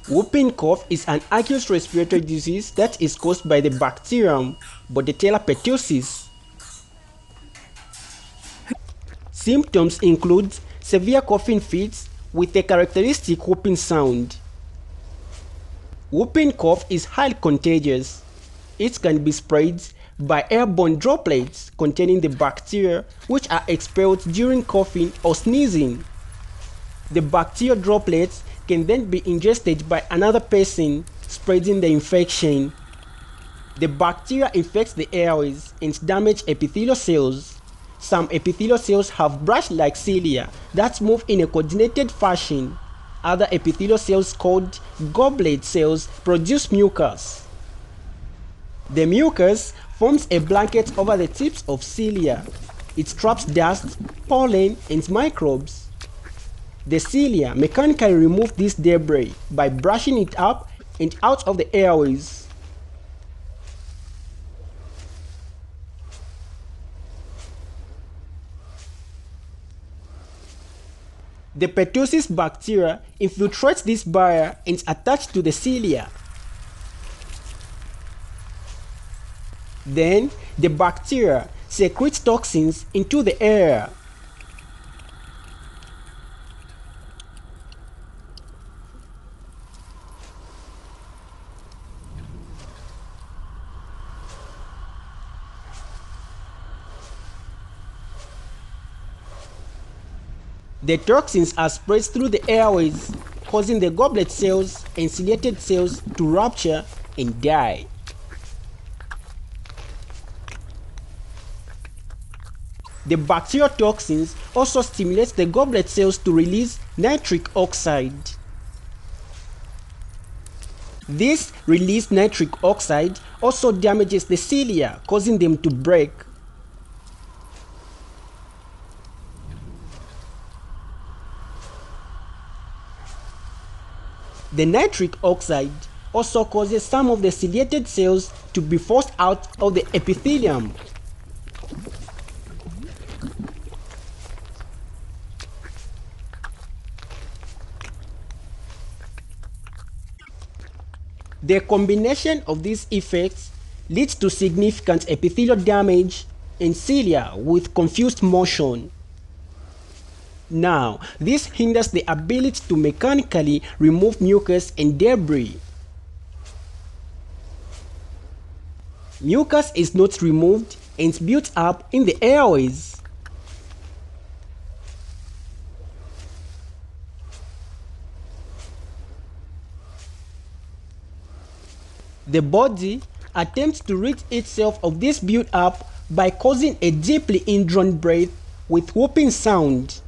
Whooping cough is an acute respiratory disease that is caused by the bacterium Bordetella pertussis. Symptoms include severe coughing fits with a characteristic whooping sound. Whooping cough is highly contagious. It can be spread by airborne droplets containing the bacteria which are expelled during coughing or sneezing. The bacterial droplets can then be ingested by another person, spreading the infection. The bacteria infects the airways and damage epithelial cells. Some epithelial cells have brush-like cilia that move in a coordinated fashion. Other epithelial cells called goblet cells produce mucus. The mucus forms a blanket over the tips of cilia. It traps dust, pollen, and microbes. The cilia mechanically remove this debris by brushing it up and out of the airways. The pertussis bacteria infiltrates this barrier and attach to the cilia. Then, the bacteria secretes toxins into the air. The toxins are spread through the airways, causing the goblet cells and ciliated cells to rupture and die. The bacterial toxins also stimulate the goblet cells to release nitric oxide. This released nitric oxide also damages the cilia, causing them to break. The nitric oxide also causes some of the ciliated cells to be forced out of the epithelium. The combination of these effects leads to significant epithelial damage in cilia with confused motion. Now, this hinders the ability to mechanically remove mucus and debris. Mucus is not removed and built up in the airways. The body attempts to rid itself of this build-up by causing a deeply indrawn breath with whooping sound.